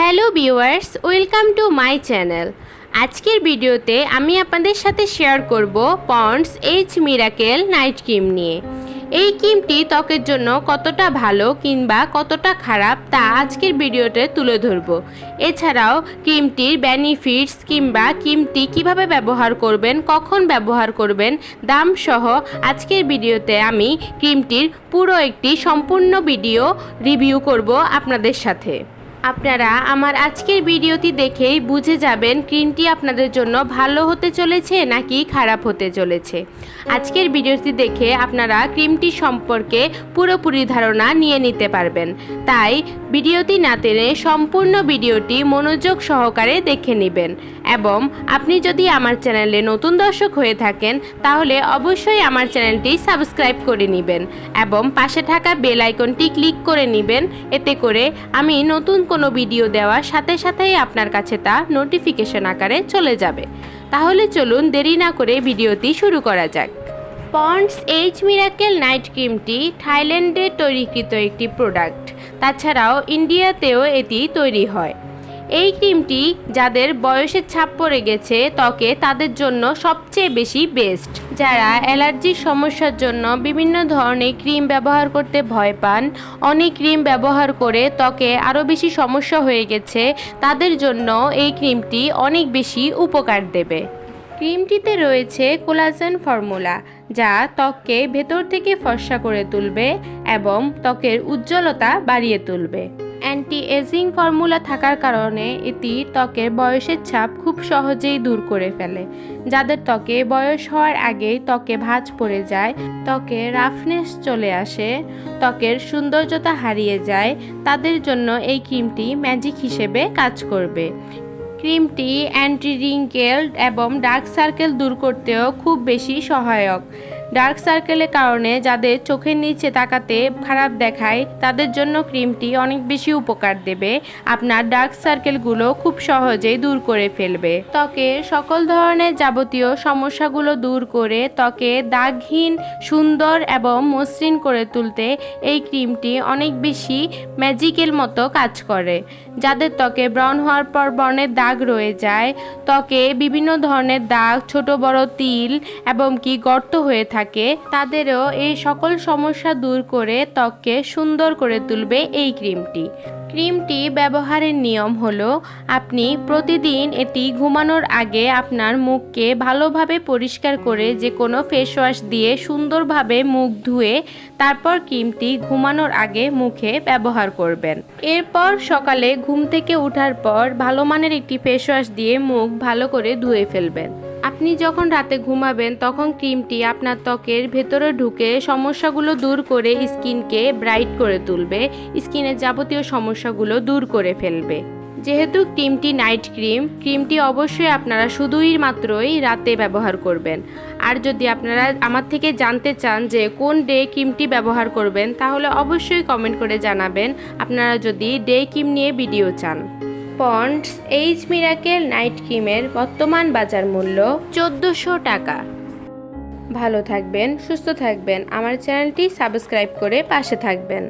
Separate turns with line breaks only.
Hello viewers, welcome to my channel. আজকের ভিডিওতে আমি আপনাদের সাথে শেয়ার করব Pond's age miracle night cream নিয়ে। এই ক্রিমটি ত্বকের জন্য কতটা ভালো কিংবা কতটা খারাপ তা আজকের ভিডিওতে তুলে ধরব। এছাড়াও ক্রিমটির বেনিফিটস কিংবা ক্রিমটি কিভাবে ব্যবহার করবেন, কখন ব্যবহার করবেন, দাম সহ আজকের ভিডিওতে আমি ক্রিমটির পুরো একটি সম্পূর্ণ ভিডিও রিভিউ করব আপনাদের সাথে। আপনারা আমার আজকের ভিডিওটি দেখেই বুঝে যাবেন ক্রিমটি আপনাদের জন্য ভালো হতে চলেছে নাকি খারাপ হতে চলেছে। আজকের ভিডিওটি দেখে আপনারা ক্রিমটি সম্পর্কে পুরোপুরি ধারণা নিয়ে নিতে পারবেন। তাই ভিডিওটি না টেনে সম্পূর্ণ ভিডিওটি মনোযোগ সহকারে দেখে নেবেন। এবং আপনি যদি আমার চ্যানেলে নতুন দর্শক হয়ে থাকেন তাহলে অবশ্যই আমার চ্যানেলটি সাবস্ক্রাইব করে নেবেন এবং পাশে থাকা বেল আইকনটি ক্লিক করে নেবেন। এতে করে আমি নতুন কোনো ভিডিও দেওয়ার সাথে সাথেই আপনার কাছে তা নোটিফিকেশন আকারে চলে যাবে। তাহলে চলুন দেরি না করে ভিডিওটি শুরু করা যাক। পন্ডস এইজ মিরাকেল নাইট ক্রিমটি থাইল্যান্ডে তৈরিকৃত একটি প্রোডাক্ট। তাছাড়াও ইন্ডিয়াতেও এটি তৈরি হয়। এই ক্রিমটি যাদের বয়সের ছাপ পড়ে গেছে ত্বকে তাদের জন্য সবচেয়ে বেশি বেস্ট। যারা অ্যালার্জির সমস্যার জন্য বিভিন্ন ধরনের ক্রিম ব্যবহার করতে ভয় পান, অনেক ক্রিম ব্যবহার করে ত্বকে আরও বেশি সমস্যা হয়ে গেছে, তাদের জন্য এই ক্রিমটি অনেক বেশি উপকার দেবে। ক্রিমটিতে রয়েছে কোলাজেন ফর্মুলা, যা ত্বককে ভেতর থেকে ফর্সা করে তুলবে এবং ত্বকের উজ্জ্বলতা বাড়িয়ে তুলবে। অ্যান্টি এজিং ফর্মুলা থাকার কারণে এটি ত্বকের বয়সের ছাপ খুব সহজেই দূর করে ফেলে। যাদের ত্বকে বয়স হওয়ার আগেই ত্বকে ভাঁজ পড়ে যায়, ত্বকে রাফনেস চলে আসে, ত্বকের সৌন্দর্যতা হারিয়ে যায়, তাদের জন্য এই ক্রিমটি ম্যাজিক হিসেবে কাজ করবে। ক্রিমটি অ্যান্টি রিঙ্কেল এবং ডার্ক সার্কেল দূর করতেও খুব বেশি সহায়ক। ডার্ক সার্কেলের কারণে যাদের চোখের নিচে তাকাতে খারাপ দেখায় তাদের জন্য ক্রিমটি অনেক বেশি উপকার দেবে। আপনার ডার্ক সার্কেলগুলো খুব সহজেই দূর করে ফেলবে। ত্বকের সকল ধরনের যাবতীয় সমস্যাগুলো দূর করে ত্বকে দাগহীন, সুন্দর এবং মসৃণ করে তুলতে এই ক্রিমটি অনেক বেশি ম্যাজিকের মতো কাজ করে। যাদের ত্বকে ব্রাউন হওয়ার পর ব্রণের দাগ রয়ে যায়, ত্বকে বিভিন্ন ধরনের দাগ, ছোট বড় তিল এবং কি গর্ত হয়ে থাকে, তাদেরও এই সকল সমস্যা দূর করে ত্বককে সুন্দর করে তুলবে এই ক্রিমটি। ক্রিমটি ব্যবহারের নিয়ম হলো, আপনি প্রতিদিন এটি ঘুমানোর আগে আপনার মুখকে ভালোভাবে পরিষ্কার করে যে কোনো ফেস ওয়াশ দিয়ে সুন্দরভাবে মুখ ধুয়ে তারপর ক্রিমটি ঘুমানোর আগে মুখে ব্যবহার করবেন। এরপর সকালে ঘুম থেকে ওঠার পর ভালো মানের একটি ফেস ওয়াশ দিয়ে মুখ ভালো করে ধুয়ে ফেলবেন। আপনি যখন রাতে ঘুমাবেন তখন ক্রিমটি আপনার ত্বকের ভেতরে ঢুকে সমস্যাগুলো দূর করে স্কিনকে ব্রাইট করে তুলবে, স্কিনের যাবতীয় সমস্যাগুলো দূর করে ফেলবে। যেহেতু ক্রিমটি নাইট ক্রিমটি অবশ্যই আপনারা শুধুই মাত্রই রাতে ব্যবহার করবেন। আর যদি আপনারা আমার থেকে জানতে চান যে কোন ডে ক্রিমটি ব্যবহার করবেন তাহলে অবশ্যই কমেন্ট করে জানাবেন আপনারা যদি ডে ক্রিম নিয়ে ভিডিও চান। পন্ডস এইজ মিরাকেল নাইট ক্রিমের বর্তমান বাজার মূল্য 1400 টাকা। ভালো থাকবেন, সুস্থ থাকবেন, আমার চ্যানেলটি সাবস্ক্রাইব করে পাশে থাকবেন।